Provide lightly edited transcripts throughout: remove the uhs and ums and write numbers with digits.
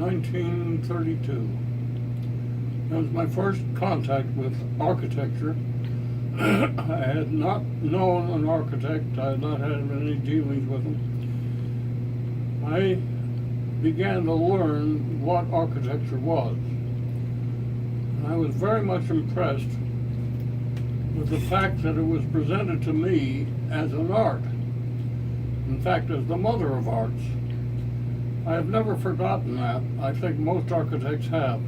1932. That was my first contact with architecture. I had not known an architect. I had not had any dealings with him. I began to learn what architecture was. And I was very much impressed with the fact that it was presented to me as an art. In fact, as the mother of arts. I have never forgotten that. I think most architects have.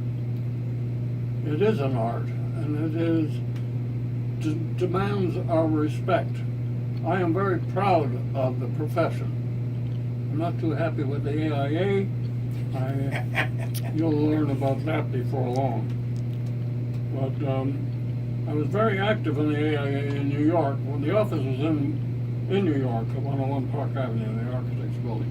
It is an art, and it demands our respect. I am very proud of the profession. I'm not too happy with the AIA. You'll learn about that before long. But I was very active in the AIA in New York. When the office was in New York at 101 Park Avenue, the Architects Building.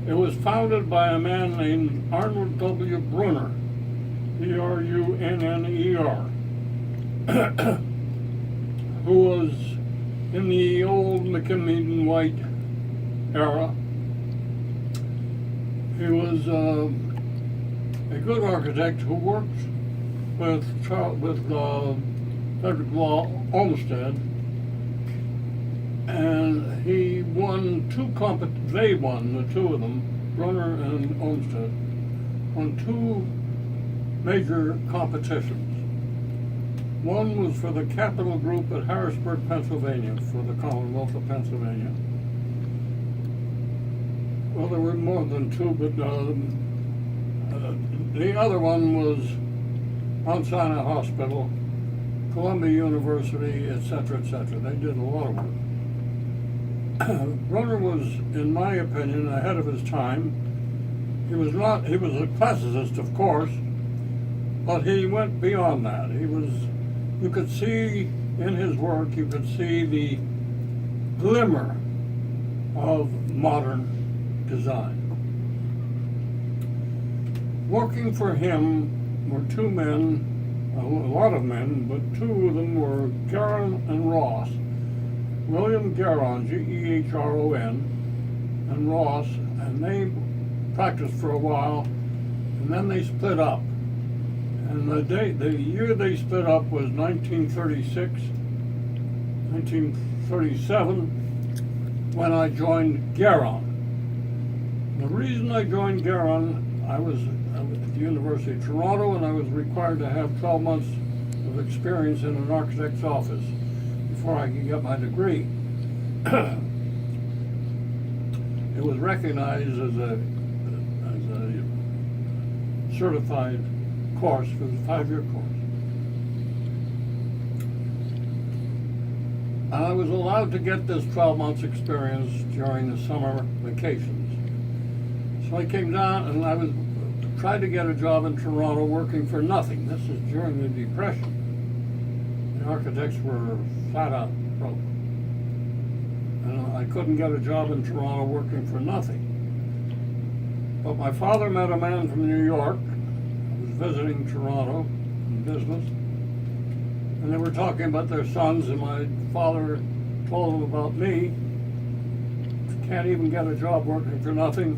It was founded by a man named Arnold W. Brunner, Brunner, who was in the old McKinley White era. He was a good architect who worked with Frederick Law Olmsted, and he won they won, the two of them, Brunner and Olmsted, on two major competitions. One was for the Capital Group at Harrisburg, Pennsylvania, for the Commonwealth of Pennsylvania. Well, there were more than two, but the other one was Mount Sinai Hospital, Columbia University, etc., etc. They did a lot of work. Brunner was, in my opinion, ahead of his time. He was a classicist, of course, but he went beyond that. You could see in his work, you could see the glimmer of modern design. Working for him were two men, a lot of men, but two of them were Garon and Ross. William Garon, G-E-H-R-O-N, and Ross, and they practiced for a while, and then they split up. And the year they split up was 1936, 1937, when I joined Garon. The reason I joined Garon, I was at the University of Toronto, and I was required to have 12 months of experience in an architect's office before I could get my degree. It was recognized as a certified course. It was a 5-year course. And I was allowed to get this 12 months experience during the summer vacations. So I came down and I tried to get a job in Toronto working for nothing. This is during the Depression. The architects were flat out broke. And I couldn't get a job in Toronto working for nothing. But my father met a man from New York who was visiting Toronto in business. And they were talking about their sons, and my father told them about me. Can't even get a job working for nothing.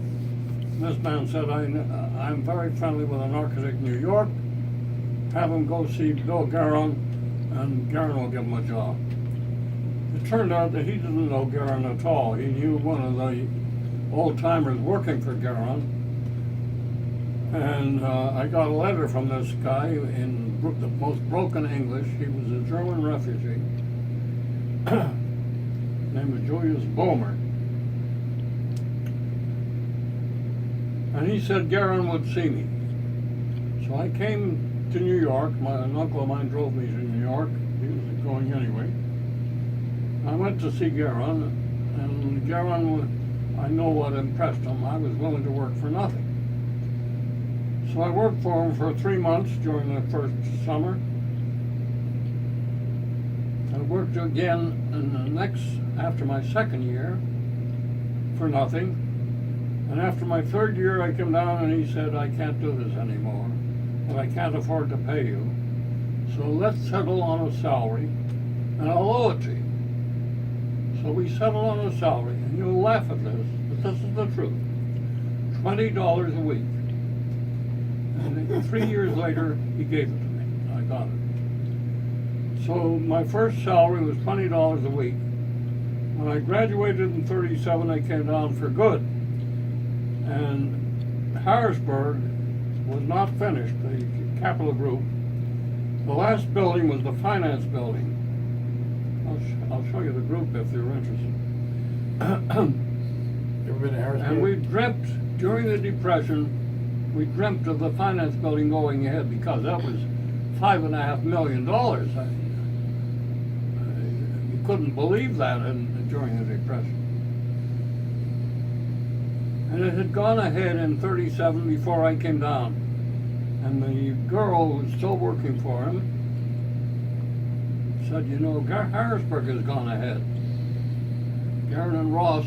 And this man said, I'm very friendly with an architect in New York. Have him go see Bill Garon, and Garon will give him a job. It turned out that he didn't know Garon at all. He knew one of the old-timers working for Garon. And I got a letter from this guy in the most broken English. He was a German refugee. His name was Julius Boehmer. And he said Garon would see me. So I came to New York. An uncle of mine drove me to New York. He was going anyway. I went to see Garon, and Garon, I know what impressed him. I was willing to work for nothing. So I worked for him for 3 months during the first summer. I worked again after my second year for nothing. And after my third year, I came down and he said, I can't do this anymore, and I can't afford to pay you. So let's settle on a salary, and I'll owe it to you. So we settled on a salary, and you'll laugh at this, but this is the truth. $20 a week. And 3 years later, he gave it to me. I got it. So my first salary was $20 a week. When I graduated in 37, I came down for good. And Harrisburg was not finished, the Capital Group. The last building was the finance building. I'll show you the group if you're interested. Ever been to Harrisburg? And we dreamt, during the Depression, we dreamt of the finance building going ahead because that was $5.5 million. You couldn't believe that during the Depression. And it had gone ahead in 37 before I came down. And the girl who was still working for him said, you know, Harrisburg has gone ahead. Garen and Ross,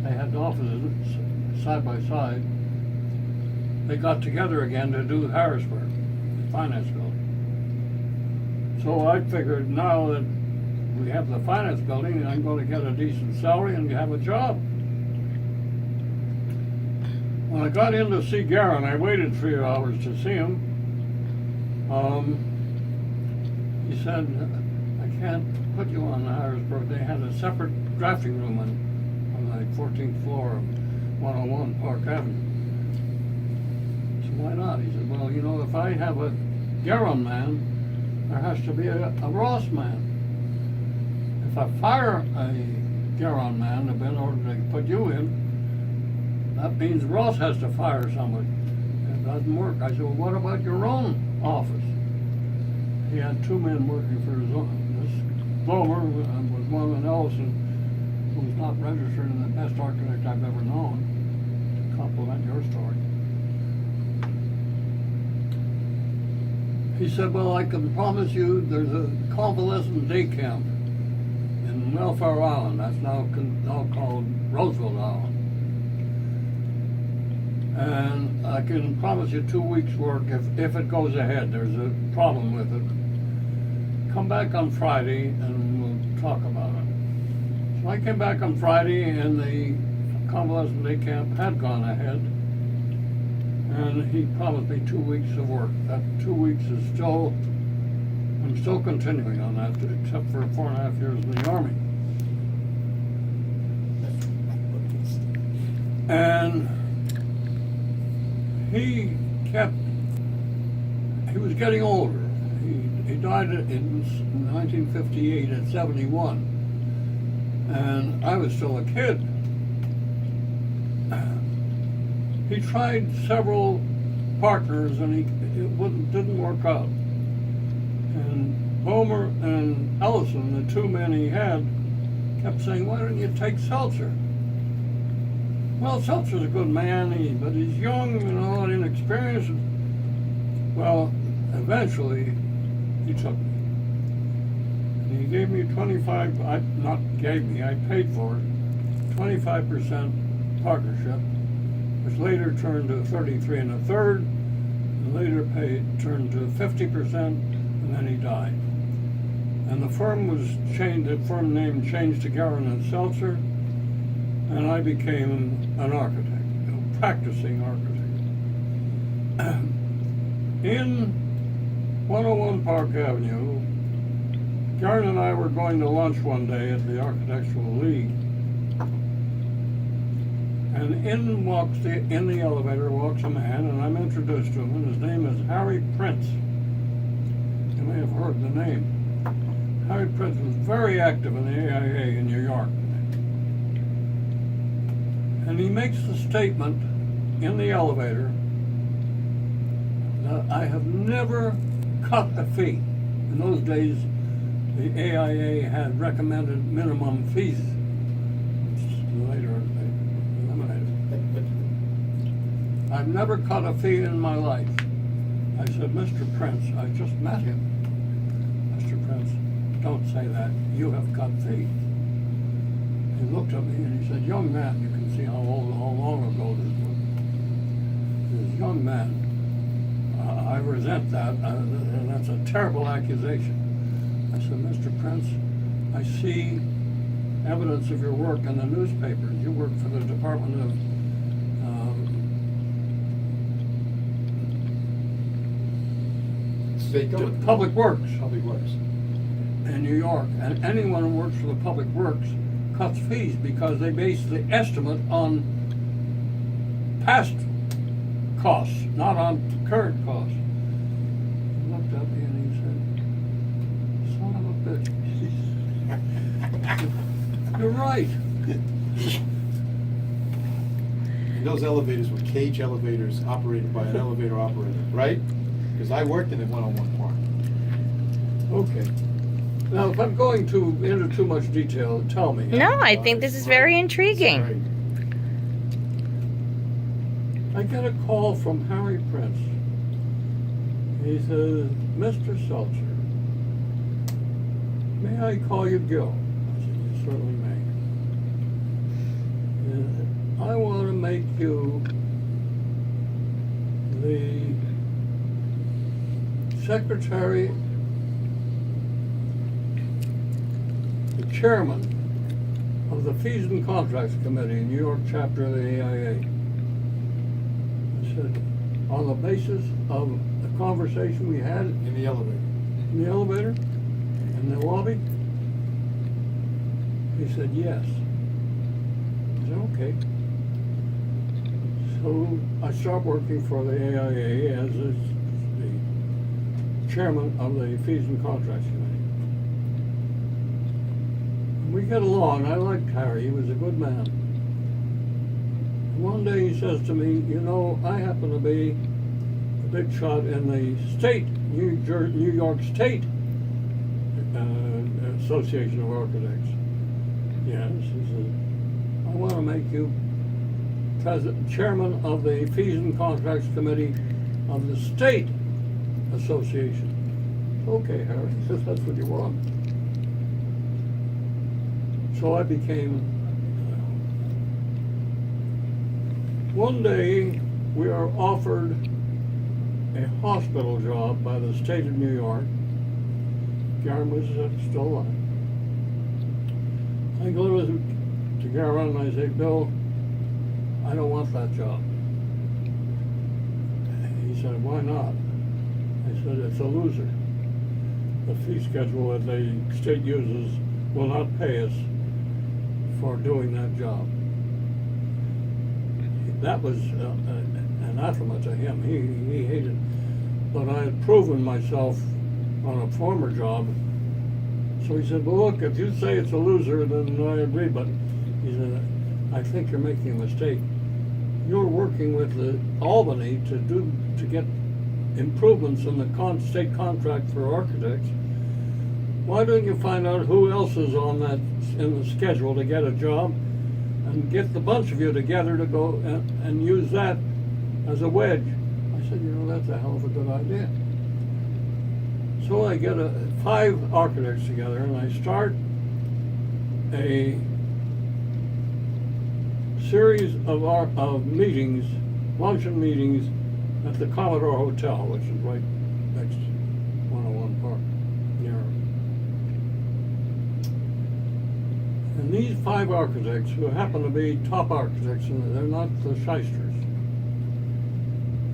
they had offices side by side. They got together again to do Harrisburg, the finance building. So I figured now that we have the finance building, I'm going to get a decent salary and have a job. When I got in to see Garen, I waited 3 hours to see him. He said, I can't put you on Harrisburg. They had a separate drafting room on the 14th floor of 101 Park Avenue. So why not? He said, well, you know, if I have a Garen man, there has to be a Ross man. If I fire a Garen man in order to put you in, that means Ross has to fire somebody. It doesn't work. I said, well, what about your own office? He had 2 men working for his own. This Glover was one, and Ellison, who was not registered and the best architect I've ever known. To compliment your story. He said, well, I can promise you there's a convalescent day camp in Welfare Island. That's now called Roosevelt Island. And I can promise you 2 weeks' work if it goes ahead. There's a problem with it. Come back on Friday and we'll talk about it. So I came back on Friday and the convalescent day camp had gone ahead. And he promised me 2 weeks of work. That 2 weeks is I'm still continuing on that, except for 4.5 years in the Army. And he was getting older. He died in 1958 at 71. And I was still a kid. He tried several partners and it didn't work out. And Bomer and Ellison, the 2 men he had, kept saying, why don't you take Seltzer? Well, Seltzer's a good man, but he's young, you know, and inexperienced. Well, eventually, he took me. And he gave me I paid for it, 25% partnership, which later turned to 33 1/3, and later turned to 50%, and then he died. And the firm name changed to Garen and Seltzer, and I became an architect, a practicing architect. In 101 Park Avenue, Garen and I were going to lunch one day at the Architectural League, and in the elevator walks a man, and I'm introduced to him, and his name is Harry Prince. You may have heard the name. Harry Prince was very active in the AIA in New York. And he makes the statement in the elevator that I have never cut a fee. In those days, the AIA had recommended minimum fees, which later they eliminated. I've never cut a fee in my life. I said, Mr. Prince, I just met him. Mr. Prince, don't say that. You have cut fees. He looked at me and he said, young man, you can see how long ago this was. This young man, I resent that, and that's a terrible accusation. I said, Mr. Prince, I see evidence of your work in the newspapers. You work for the Department of State government. Public Works Public Works. in New York, and anyone who works for the Public Works cuts fees because they base the estimate on past costs, not on current costs. He looked at me and he said, "Son of a bitch." You're right. And those elevators were cage elevators operated by an elevator operator, right? Because I worked in a one-on-one park. Okay. Now, if I'm going into too much detail, tell me. No, I think this is very intriguing. Sorry. I get a call from Harry Prince. He says, "Mr. Seltzer, may I call you Gil?" I said, "You certainly may. I want to make you the secretary, the chairman of the Fees and Contracts Committee, New York chapter of the AIA." I said, "On the basis of the conversation we had In the elevator. in the elevator, in the lobby?" He said, "Yes." I said, "Okay." So I started working for the AIA as the chairman of the Fees and Contracts Committee. We get along. I liked Harry. He was a good man. One day he says to me, "You know, I happen to be a big shot in the state, New York State Association of Architects." "Yes," he says, "I want to make you chairman of the Fees and Contracts Committee of the State Association." "Okay, Harry," he says, "that's what you want." So I became. One day we are offered a hospital job by the state of New York. Garen was still alive. I go to Garen and I say, "Bill, I don't want that job." He said, "Why not?" I said, "It's a loser. The fee schedule that the state uses will not pay us for doing that job." That was anathema to him. He hated, but I had proven myself on a former job. So he said, "Well, look, if you say it's a loser, then I agree." But he said, "I think you're making a mistake. You're working with the Albany to get improvements in the state contract for architects. Why don't you find out who else is on that in the schedule to get a job, and get the bunch of you together to go and use that as a wedge?" I said, "You know, that's a hell of a good idea." So I get 5 architects together and I start a series of meetings, luncheon meetings at the Commodore Hotel, which is right next to 101 Park, near. And these 5 architects, who happen to be top architects, and they're not the shysters,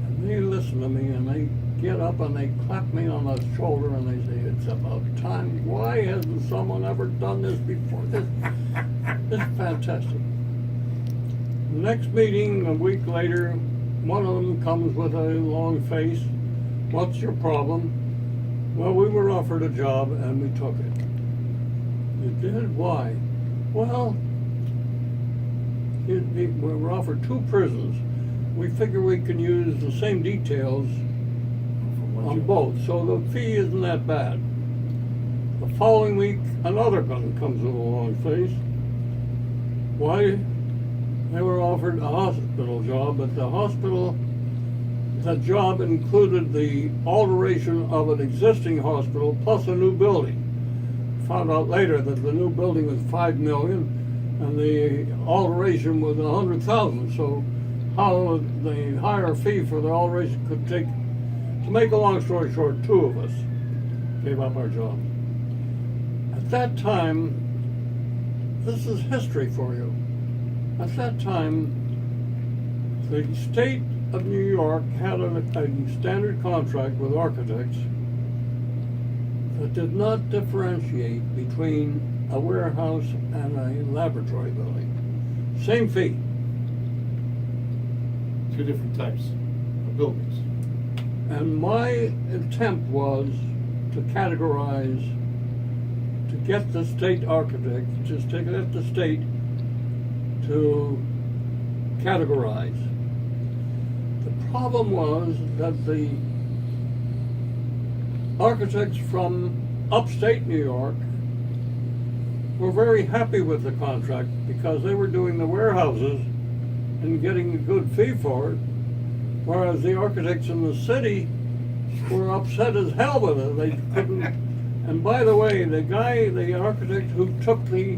and they listen to me and they get up and they clap me on the shoulder and they say, "It's about time. Why hasn't someone ever done this before? This is fantastic." The next meeting, a week later, one of them comes with a long face. "What's your problem?" "Well, we were offered a job and we took it." "You did? Why?" "Well, we were offered 2 prisons. We figure we can use the same details on both, so the fee isn't that bad." The following week, another gun comes with a long face. Why? They were offered a hospital job, but the job included the alteration of an existing hospital plus a new building. Found out later that the new building was $5 million and the alteration was $100,000. So how the higher fee for the alteration could take, to make a long story short, 2 of us gave up our job. At that time, this is history for you. At that time, the state of New York had a standard contract with architects that did not differentiate between a warehouse and a laboratory building. Same fee. Two different types of buildings. And my attempt was to categorize, to get the state architect, just to get the state to categorize. The problem was that the architects from upstate New York were very happy with the contract because they were doing the warehouses and getting a good fee for it, whereas the architects in the city were upset as hell with it. They couldn't. And by the way, the architect who took the